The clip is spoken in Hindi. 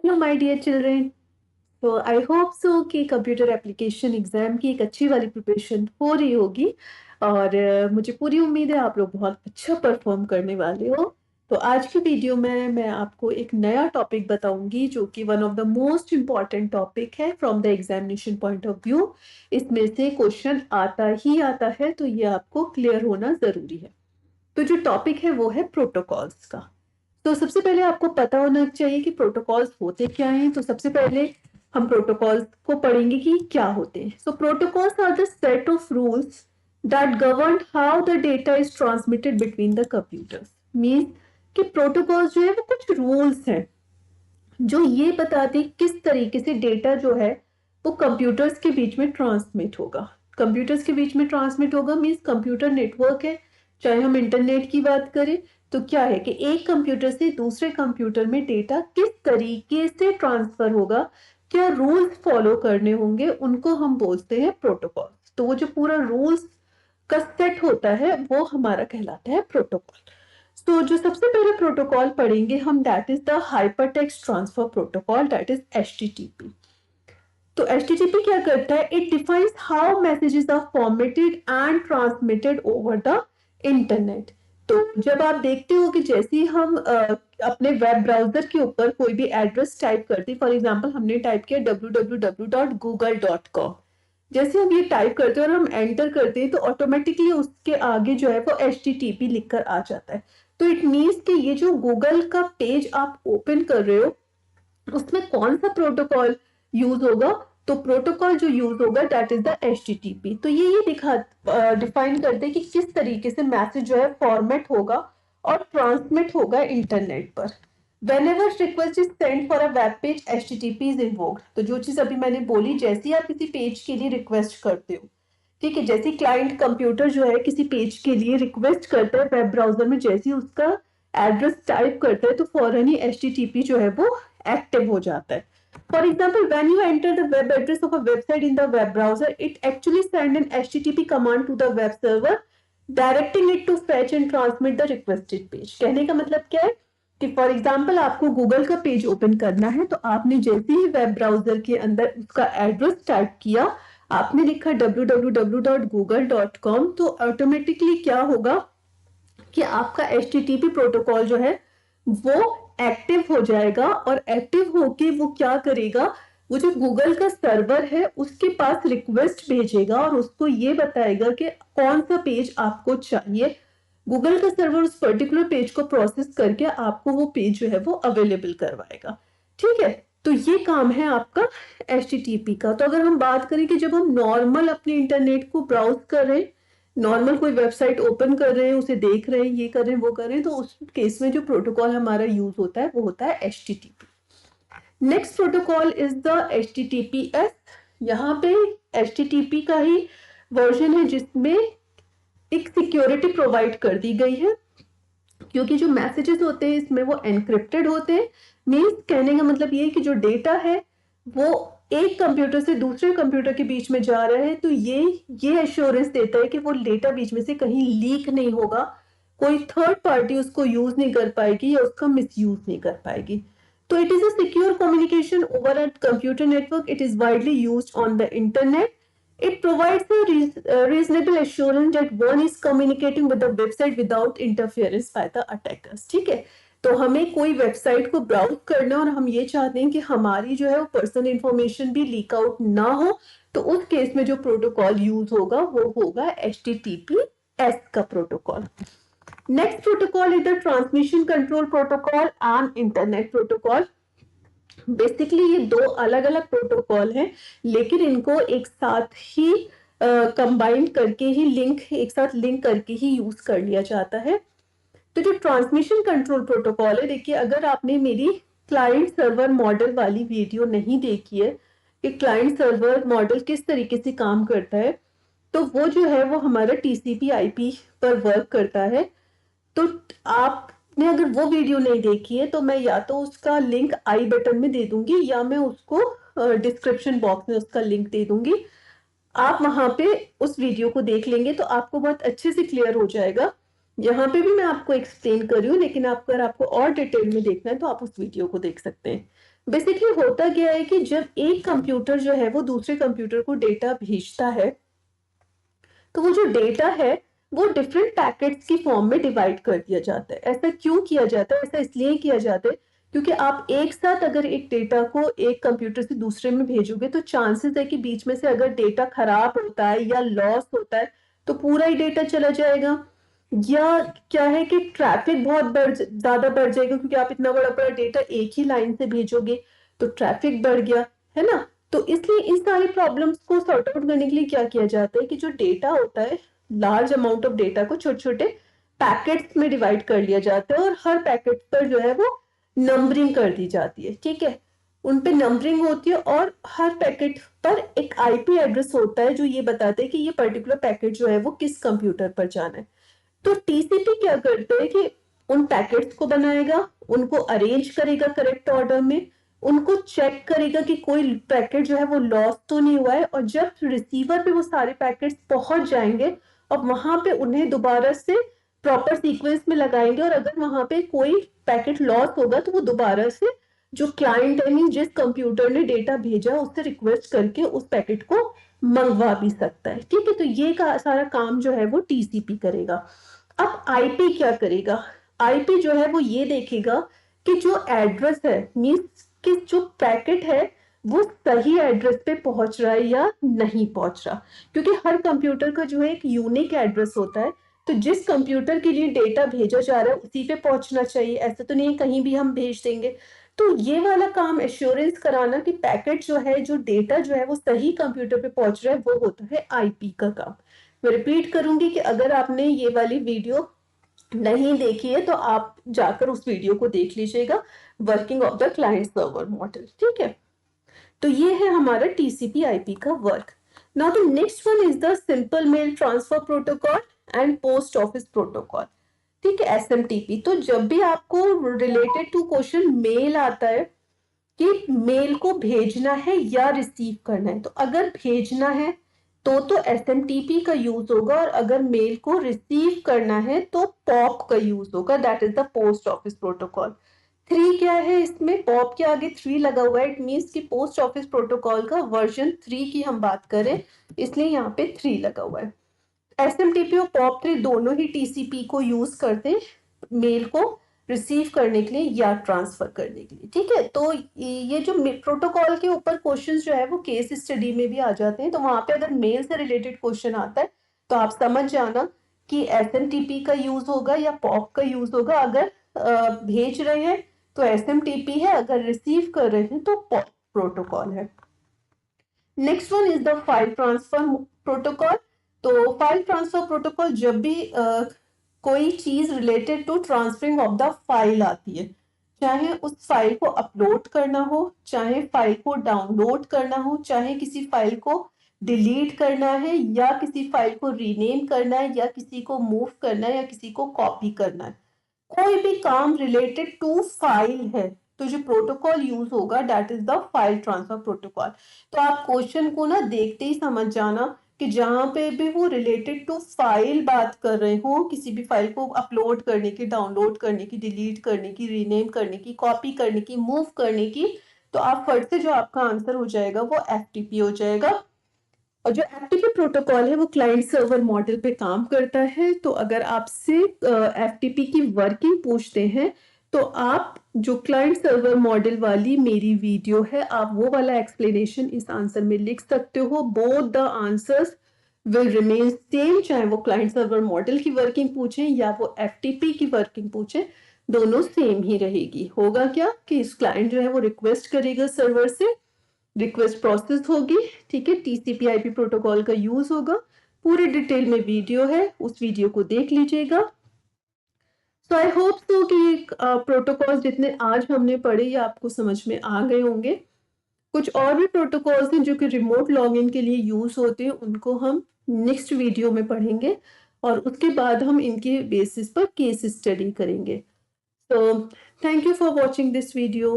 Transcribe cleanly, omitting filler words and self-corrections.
Hello my dear children. तो आई होप सो कि कंप्यूटर एप्लीकेशन एग्जाम की एक अच्छी वाली प्रिपरेशन हो रही होगी। और मुझे पूरी उम्मीद है आप लोग बहुत अच्छा परफॉर्म करने वाले हो। तो आज की वीडियो में मैं आपको एक नया टॉपिक बताऊंगी जो कि one of the most important topic है from the examination point of view. इसमें से क्वेश्चन आता ही आता है, तो ये आपको क्लियर होना जरूरी है। तो जो टॉपिक है वो है प्रोटोकॉल्स का। तो सबसे पहले आपको पता होना चाहिए कि प्रोटोकॉल्स होते क्या हैं। तो सबसे पहले हम प्रोटोकॉल्स को पढ़ेंगे कि क्या होते हैं। So protocols are the set of rules that govern how the data is transmitted between the computers. Means कि प्रोटोकॉल्स जो है वो कुछ रूल्स हैं जो ये बताते हैं किस तरीके से डेटा जो है वो कंप्यूटर्स के बीच में ट्रांसमिट होगा। कंप्यूटर्स के बीच में ट्रांसमिट होगा मीन्स कंप्यूटर नेटवर्क है। चाहे हम इंटरनेट की बात करें तो क्या है कि एक कंप्यूटर से दूसरे कंप्यूटर में डेटा किस तरीके से ट्रांसफर होगा, क्या रूल्स फॉलो करने होंगे, उनको हम बोलते हैं प्रोटोकॉल। तो वो जो पूरा रूल्स का सेट होता है वो हमारा कहलाता है प्रोटोकॉल। तो जो सबसे पहले प्रोटोकॉल पढ़ेंगे हम that is the hypertext transfer protocol, that is HTTP. तो एचटीटीपी क्या करता है? It defines how messages are formatted and transmitted over the internet. तो जब आप देखते हो कि जैसे ही हम अपने वेब ब्राउजर के ऊपर कोई भी एड्रेस टाइप करते हैं, फॉर एग्जांपल हमने टाइप किया www.google.com। जैसे हम ये टाइप करते हैं और हम एंटर करते हैं तो ऑटोमेटिकली उसके आगे जो है वो एचटीटीपी लिखकर आ जाता है। तो इट मीन्स कि ये जो गूगल का पेज आप ओपन कर रहे हो उसमें कौन सा प्रोटोकॉल यूज होगा। तो प्रोटोकॉल जो यूज होगा दैट इज द एचटीटीपी। तो ये दिखा डिफाइन करते हैं कि किस तरीके से मैसेज जो है फॉर्मेट होगा और ट्रांसमिट होगा इंटरनेट पर। Whenever request is sent for a web page, HTTP is invoked। तो जो चीज अभी मैंने बोली, जैसे ही आप किसी पेज के लिए रिक्वेस्ट करते हो, ठीक है, जैसे क्लाइंट कंप्यूटर जो है किसी पेज के लिए रिक्वेस्ट करता है वेब ब्राउजर में, जैसे ही उसका एड्रेस टाइप करता है तो फौरन ही एचटीटीपी जो है वो एक्टिव हो जाता है। For example, when you enter the web address of a website in the web browser, it actually send an HTTP command to the web server, directing it to fetch and transmit the requested page। कहने का मतलब क्या है कि फॉर एग्जाम्पल आपको गूगल का पेज ओपन करना है, तो आपने जैसे ही वेब ब्राउजर के अंदर उसका एड्रेस टाइप किया, आपने लिखा www.google.com, तो ऑटोमेटिकली क्या होगा कि आपका HTTP प्रोटोकॉल जो है वो एक्टिव हो जाएगा। और एक्टिव होके वो क्या करेगा, वो जो गूगल का सर्वर है उसके पास रिक्वेस्ट भेजेगा और उसको ये बताएगा कि कौन सा पेज आपको चाहिए। गूगल का सर्वर उस पर्टिकुलर पेज को प्रोसेस करके आपको वो पेज जो है वो अवेलेबल करवाएगा। ठीक है, तो ये काम है आपका HTTP का। तो अगर हम बात करें कि जब हम नॉर्मल अपने इंटरनेट को ब्राउज कर रहे हैं, नॉर्मल कोई वेबसाइट ओपन कर रहे हैं, उसे देख रहे हैं, ये कर रहे हैं, वो कर रहे हैं, तो उस केस में जो प्रोटोकॉल हमारा यूज होता है वो होता है HTTP। Next protocol is the HTTPS। यहाँ पे HTTP का ही वर्जन है जिसमें एक सिक्योरिटी प्रोवाइड कर दी गई है, क्योंकि जो मैसेजेस होते हैं इसमें वो एनक्रिप्टेड होते हैं। मीन्स कहने का मतलब ये है कि जो डेटा है वो एक कंप्यूटर से दूसरे कंप्यूटर के बीच में जा रहा है, तो ये एश्योरेंस देता है कि वो डेटा बीच में से कहीं लीक नहीं होगा, कोई थर्ड पार्टी उसको यूज नहीं कर पाएगी या उसका मिसयूज नहीं कर पाएगी। तो it is a secure communication over a computer network. It is widely used on the internet. It provides a reasonable assurance that one is communicating with the website without interference by the attackers। ठीक है, तो हमें कोई वेबसाइट को ब्राउज करना और हम ये चाहते हैं कि हमारी जो है वो पर्सनल इंफॉर्मेशन भी लीक आउट ना हो, तो उस केस में जो प्रोटोकॉल यूज होगा वो होगा HTTPS का protocol. Next protocol is the transmission control protocol and internet protocol. Basically ये दो अलग अलग प्रोटोकॉल हैं, लेकिन इनको एक साथ ही कंबाइन करके ही एक साथ लिंक करके ही यूज कर लिया जाता है। तो जो ट्रांसमिशन कंट्रोल प्रोटोकॉल है, देखिए अगर आपने मेरी क्लाइंट सर्वर मॉडल वाली वीडियो नहीं देखी है कि क्लाइंट सर्वर मॉडल किस तरीके से काम करता है, तो वो जो है वो हमारा TCP/IP पर वर्क करता है। तो आपने अगर वो वीडियो नहीं देखी है तो मैं या तो उसका लिंक आई बटन में दे दूंगी या मैं उसको डिस्क्रिप्शन बॉक्स में उसका लिंक दे दूंगी। आप वहां पे उस वीडियो को देख लेंगे तो आपको बहुत अच्छे से क्लियर हो जाएगा। यहाँ पे भी मैं आपको एक्सप्लेन कर रही हूँ, लेकिन अगर आपको और डिटेल में देखना है तो आप उस वीडियो को देख सकते हैं। बेसिकली होता क्या है कि जब एक कंप्यूटर जो है वो दूसरे कंप्यूटर को डेटा भेजता है, तो वो जो डेटा है वो डिफरेंट पैकेट्स की फॉर्म में डिवाइड कर दिया जाता है। ऐसा क्यों किया जाता है? ऐसा इसलिए किया जाता है क्योंकि आप एक साथ अगर एक डेटा को एक कंप्यूटर से दूसरे में भेजोगे तो चांसेस है कि बीच में से अगर डेटा खराब होता है या लॉस होता है तो पूरा ही डेटा चला जाएगा, या क्या है कि ट्रैफिक बहुत ज्यादा बढ़ जाएगा क्योंकि आप इतना बड़ा बड़ा डेटा एक ही लाइन से भेजोगे तो ट्रैफिक बढ़ गया, है ना। तो इसलिए इन सारी प्रॉब्लम्स को सॉर्ट आउट करने के लिए क्या किया जाता है कि जो डेटा होता है, लार्ज अमाउंट ऑफ डेटा को छोटे छोटे पैकेट्स में डिवाइड कर लिया जाता है और हर पैकेट पर जो है वो नंबरिंग कर दी जाती है, ठीक है। उन पे नंबरिंग होती है और हर पैकेट पर एक आईपी एड्रेस होता है जो ये बताता है कि ये पर्टिकुलर पैकेट जो है वो किस कंप्यूटर पर जाना है। तो टीसीपी क्या करता है कि उन पैकेट्स को बनाएगा, उनको अरेंज करेगा करेक्ट ऑर्डर में, उनको चेक करेगा कि कोई पैकेट जो है वो लॉस तो नहीं हुआ है, और जब रिसीवर पे वो सारे पैकेट्स पहुंच जाएंगे और वहां पे उन्हें दोबारा से प्रॉपर सीक्वेंस में लगाएंगे, और अगर वहां पे कोई पैकेट लॉस होगा तो वो दोबारा से जो क्लाइंट है, जिस कंप्यूटर ने डेटा भेजा उससे रिक्वेस्ट करके उस पैकेट को मंगवा भी सकता है, ठीक है। तो ये सारा काम जो है वो टीसीपी करेगा। अब आईपी क्या करेगा? आईपी जो है वो ये देखेगा कि जो एड्रेस है, मीन्स कि जो पैकेट है वो सही एड्रेस पे पहुंच रहा है या नहीं पहुंच रहा, क्योंकि हर कंप्यूटर का जो है एक यूनिक एड्रेस होता है। तो जिस कंप्यूटर के लिए डेटा भेजा जा रहा है उसी पे पहुंचना चाहिए, ऐसा तो नहीं कहीं भी हम भेज देंगे। तो ये वाला काम एश्योरेंस कराना कि पैकेट जो है, जो डेटा जो है वो सही कंप्यूटर पे पहुंच रहा है, वो होता है आईपी का काम। मैं रिपीट करूंगी कि अगर आपने ये वाली वीडियो नहीं देखी है तो आप जाकर उस वीडियो को देख लीजिएगा, working of the client server model, ठीक है। तो ये है हमारा टीसीपी आईपी का work. Now the next one is the simple mail transfer protocol and post office protocol, ठीक है, एसएमटीपी। तो जब भी आपको रिलेटेड टू क्वेश्चन मेल आता है कि मेल को भेजना है या रिसीव करना है, तो अगर भेजना है तो एसएमटीपी का यूज होगा, और अगर मेल को रिसीव करना है तो पॉप का यूज होगा, that is the post office protocol. 3 क्या है इसमें? पॉप के आगे 3 लगा हुआ है, इट मीन्स कि पोस्ट ऑफिस प्रोटोकॉल का वर्जन 3 की हम बात करें, इसलिए यहाँ पे 3 लगा हुआ है। एसएमटीपी और पॉप 3 दोनों ही टीसीपी को यूज करते हैं मेल को रिसीव करने के लिए या ट्रांसफर करने के लिए, ठीक है। तो ये जो प्रोटोकॉल के ऊपर क्वेश्चन जो है वो केस स्टडी में भी आ जाते हैं, तो वहां पे अगर मेल से रिलेटेड क्वेश्चन आता है तो आप समझ जाना कि एसएमटीपी का यूज होगा या पॉप का यूज होगा। अगर भेज रहे हैं तो एसएमटीपी है, अगर रिसीव कर रहे हैं तो पॉप प्रोटोकॉल है। Next one is the file transfer protocol. तो फाइल ट्रांसफर प्रोटोकॉल जब भी कोई चीज related to transferring of the file आती है, चाहे उस फाइल को अपलोड करना हो, चाहे फाइल को डाउनलोड करना हो, चाहे किसी फाइल को डिलीट करना है, या किसी फाइल को रीनेम करना है, या किसी को मूव करना है, या किसी को कॉपी करना है, कोई भी काम रिलेटेड टू फाइल है तो जो प्रोटोकॉल यूज होगा that is the file transfer protocol. तो आप क्वेश्चन को ना देखते ही समझ जाना कि जहां पे भी वो रिलेटेड टू फाइल बात कर रहे हो, किसी भी फाइल को अपलोड करने की, डाउनलोड करने की, डिलीट करने की, रीनेम करने की, कॉपी करने की, मूव करने की, तो आप फट से जो आपका आंसर हो जाएगा वो एफटीपी हो जाएगा। और जो एफटीपी प्रोटोकॉल है वो क्लाइंट सर्वर मॉडल पे काम करता है। तो अगर आपसे एफटीपी की वर्किंग पूछते हैं तो आप जो क्लाइंट सर्वर मॉडल वाली मेरी वीडियो है, आप वो वाला एक्सप्लेनेशन इस आंसर में लिख सकते हो। Both the answers will remain same, चाहे वो क्लाइंट सर्वर मॉडल की वर्किंग पूछें या वो एफटीपी की वर्किंग पूछें, दोनों सेम ही रहेगी। होगा क्या कि इस क्लाइंट जो है वो रिक्वेस्ट करेगा सर्वर से, रिक्वेस्ट प्रोसेस होगी, ठीक है, टीसीपी आईपी प्रोटोकॉल का यूज होगा। पूरे डिटेल में वीडियो है, उस वीडियो को देख लीजिएगा। सो आई होप सो कि ये प्रोटोकॉल जितने आज हमने पढ़े ये आपको समझ में आ गए होंगे। कुछ और भी प्रोटोकॉल्स हैं जो कि रिमोट लॉगिन के लिए यूज होते हैं, उनको हम नेक्स्ट वीडियो में पढ़ेंगे और उसके बाद हम इनके बेसिस पर केस स्टडी करेंगे। So thank you for watching this video.